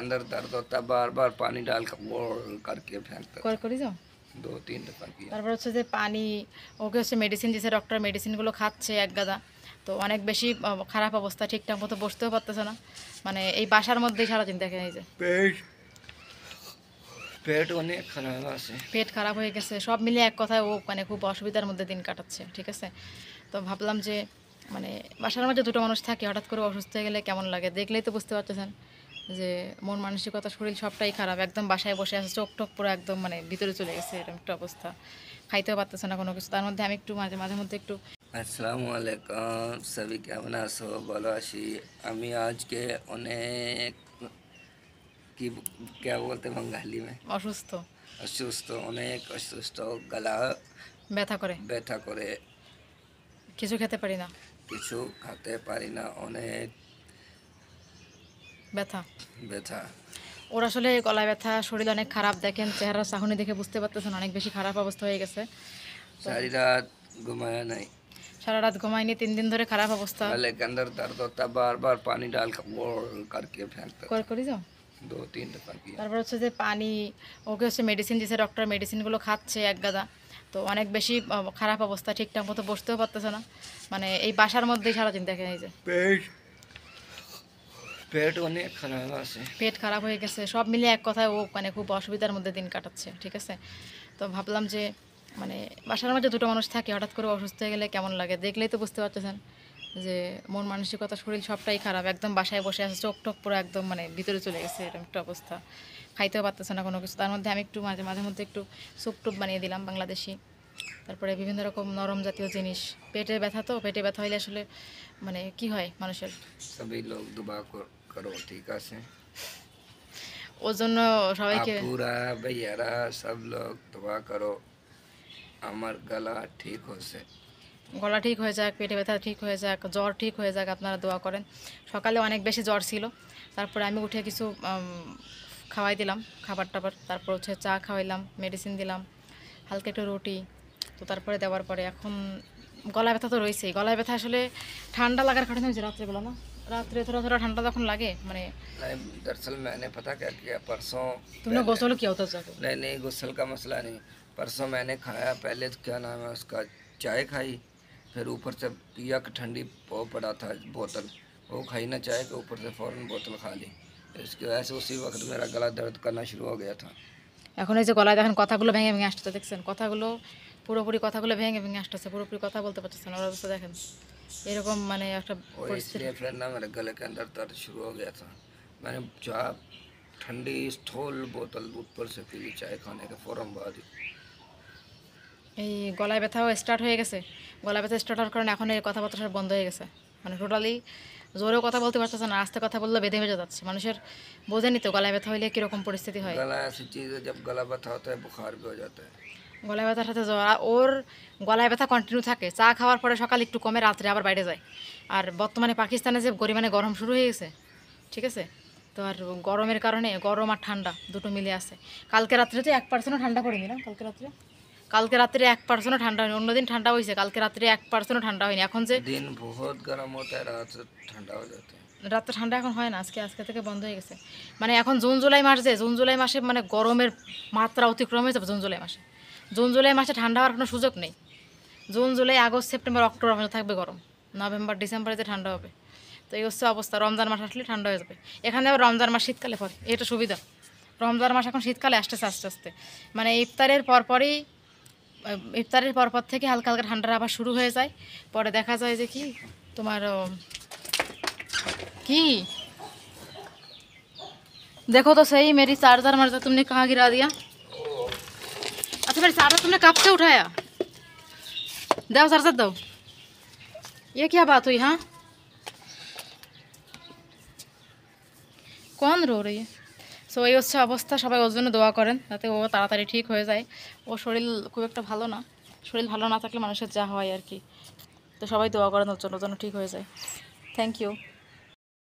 अंदर दर्द होता है, बार बार पानी डाल कर बोल करके फेंकता था। করে যাও 2-3 दफा किया। তারপর হচ্ছে যে পানি ওকে হচ্ছে মেডিসিন দিয়েছে ডক্টর, মেডিসিনগুলো খাচ্ছে এক গাদা। তো অনেক বেশি খারাপ অবস্থা, ঠিকঠাক মতো বসতেও পারতেছে না, মানে এই বাসার মধ্যেই সারাদিন দেখেন এই যে पेट पेट অনেক খারাপ আছে। পেট খারাপ হয়ে গেছে, সব মিলিয়ে এক কথায় ও মানে খুব অসুবিধার মধ্যে দিন কাটাচ্ছে, ঠিক আছে। তো ভাবলাম যে মানে বাসার মধ্যে দুটো মানুষ থাকে, হঠাৎ করে অসুস্থ হয়ে গেলে কেমন লাগে, দেখলেই তো বুঝতে পারতেছেন যে মন মানসিকতা শরীর সবটাই খারাপ, একদম বাসায় বসে আছে, চোখ টোক পুরো একদম মানে ভিতরে চলে গেছে, এরকম একটা অবস্থা, খাইতেও পারতেছে না কোনো কিছু। তার মধ্যে আমি একটু মাঝে মাঝে মধ্যে একটু আসসালামু আলাইকুম, সবই কেমন আছো? ভালো আছি আমি। আজকে অনেক কি क्या बोलते बंगाली में অসুস্থ, অসুস্থ, অনেক অসুস্থ, গলা ব্যথা করে, ব্যথা করে, কিছু খেতে পারি না, কিছু খেতে পারি না, অনেক ব্যথা। ব্যথা। ওর আসলে গলায় ব্যথা, শরীর অনেক খারাপ, দেখেন চেহারা চাহনি দেখে বুঝতে পারতেছেন অনেক বেশি খারাপ অবস্থা হয়ে গেছে। सारी रात घुमाया नहीं। সারা রাত ঘুমায়নি, 3 দিন ধরে খারাপ অবস্থা। गले के अंदर दर्द होता है, बार बार पानी डाल कर बोल करके फेंकता था। করে যাও 2-3 दफा किया। তারপর হচ্ছে যে পানি ওকে হচ্ছে মেডিসিন দিয়েছে ডক্টর, মেডিসিনগুলো খাচ্ছে এক গাদা। তো অনেক বেশি খারাপ অবস্থা, ঠিকঠাক মতো বসতেও পারতেছে না, মানে এই বাসার মধ্যেই সারাদিন দেখেন এই যে पेट पेट অনেক খারাপ আছে। পেট খারাপ হয়ে গেছে, সব মিলিয়ে এক কথায় ও মানে খুব অসুবিধার মধ্যে দিন কাটাচ্ছে, ঠিক আছে। তো ভাবলাম যে মানে বাসার মধ্যে দুটো মানুষ থাকে, হঠাৎ করে অসুস্থ হয়ে গেলে কেমন লাগে, দেখলেই তো বুঝতে পারতেছেন যে মন মানসিকতা শরীর সবটাই খারাপ, একদম বাসায় বসে আছে, চোখ টোক পুরো একদম মানে ভিতরে চলে গেছে, এরকম একটা অবস্থা, খাইতেও পারতেছে না কোনো কিছু। তার মধ্যে আমি একটু মাঝে মাঝে মধ্যে একটু স্যুপ টুপ বানিয়ে দিলাম বাংলাদেশি, তারপরে বিভিন্ন রকম নরম জাতীয় জিনিস। পেটে ব্যথা, তো পেটে ব্যথা হইলে আসলে মানে কি হয় মানুষের, सभी लोग दुआ करो, ठीक আছে? ওর জন্য সবাইকে আপুরা ভাইয়ারা সব লোক দোয়া করো আমার গলা ঠিক হচ্ছে। গলা ঠিক হয়ে যাক, পেটে ব্যথা ঠিক হয়ে যাক, জ্বর ঠিক হয়ে যাক, আপনারা দোয়া করেন। সকালে অনেক বেশি জ্বর ছিল, তারপরে আমি উঠে কিছু খাওয়াই দিলাম খাবার টাবার, তারপর হচ্ছে চা খাওয়াইলাম, মেডিসিন দিলাম, হালকা একটু রুটি। তো তারপরে দেওয়ার পরে এখন গলা ব্যথা তো রয়েছেই। গলায় ব্যথা আসলে ঠান্ডা লাগার কারণে হয়েছে, রাত্রেবেলা না, রাত্রে থোড়া থোড়া ঠান্ডা যখন লাগে মানে। नहीं, दरअसल मैंने पता क्या किया परसों। तुमने गोसल किया होता जाके? नहीं नहीं, गुस्सल का मसला नहीं। परसों मैंने खाया, पहले तो क्या नाम है उसका, चाय खाई, फिर ऊपर से पिया कि ठंडी वो पड़ा था बोतल, वो खाई ना चाय के ऊपर से फ़ौरन बोतल खा ली। इसकी वजह से उसी वक्त मेरा गला दर्द करना शुरू हो गया था। এখন এই যে গলায় দেখেন কথাগুলো ভেঙে ভেঙে আসতেছে, দেখছেন কথাগুলো পুরোপুরি, কথাগুলো ভেঙে ভেঙে আসতেছে, পুরোপুরি কথা বলতে পারতেছে না, ওর অবস্থা দেখেন এরকম মানে একটা और পরিস্থিতি। इसलिए फिर ना मेरे गले के अंदर दर्द शुरू हो गया था। मैंने चाय ठंडी स्थोल बोतल ऊपर से पी ली चाय खाने के फ़ौरन बाद ही। এই গলায় ব্যথাও স্টার্ট হয়ে গেছে, গলা ব্যথা স্টার্ট হওয়ার কারণে এখন এই কথাবার্তা সব বন্ধ হয়ে গেছে, মানে টোটালি জোরেও কথা বলতে পারতেছে না, আস্তে কথা বললে বেঁধে বেঁধে যাচ্ছে। মানুষের বোঝেনি তো গলায় ব্যথা হইলে কীরকম পরিস্থিতি হয়। गला ऐसी चीज़ है, जब गला बता होता है बुखार भी हो जाता है। গলায় ব্যথার সাথে জ্বর, ওর গলায় ব্যথা কন্টিনিউ থাকে, চা খাওয়ার পরে সকালে একটু কমে, রাত্রে আবার বাইরে যায়। আর বর্তমানে পাকিস্তানে যে পরিমাণে গরম শুরু হয়ে গেছে, ঠিক আছে, তো আর গরমের কারণে, গরম আর ঠান্ডা দুটো মিলে আছে। কালকে রাত্রে তো 1% ঠান্ডা পড়েনি না, কালকে রাত্রে 1% ঠান্ডা হয়নি, অন্যদিন ঠান্ডা হয়েছে, কালকে রাত্রে 1% ঠান্ডা হয়নি। এখন যে दिन बहुत गर्म होता है, रात से ठंडा हो जाता है। রাত্রে ঠান্ডা এখন হয় না, আজকে থেকে বন্ধ হয়ে গেছে। মানে এখন জুন জুলাই মাস, যে জুন জুলাই মাসে মানে গরমের মাত্রা অতিক্রম হয়ে যাবে জুন জুলাই মাসে ঠান্ডা হওয়ার কোনো সুযোগ নেই। June July August September October মাসে থাকবে গরম, নভেম্বর ডিসেম্বরে যে ঠান্ডা হবে। তো এই হচ্ছে অবস্থা, রমজান মাস আসলে ঠান্ডা হয়ে যাবে। এখানে আবার রমজান মাস শীতকালে পড়ে, এটা সুবিধা। রমজান মাস এখন শীতকালে আসতেছে আস্তে আস্তে, মানে ইফতারের পরপর থেকে হালকা হালকা ঠান্ডা আবার শুরু হয়ে যায়। পরে দেখা যায় যে কি তোমার কি देखो तो सही, मेरी चार्जर मर्जा तुमने कहाँ गिरा दिया? अच्छा मेरी चार्जर तुमने कब से उठाया? दो चार्जर दो, ये क्या बात हुई? हाँ कौन रो रही है? সো এই হচ্ছে অবস্থা, সবাই ওর জন্য দোয়া করেন যাতে ও তাড়াতাড়ি ঠিক হয়ে যায়। ও শরীর খুব একটা ভালো না, শরীর ভালো না থাকলে মানুষের যা হয় আর কি। তো সবাই দোয়া করেন ওর জন্য ঠিক হয়ে যায়। Thank you.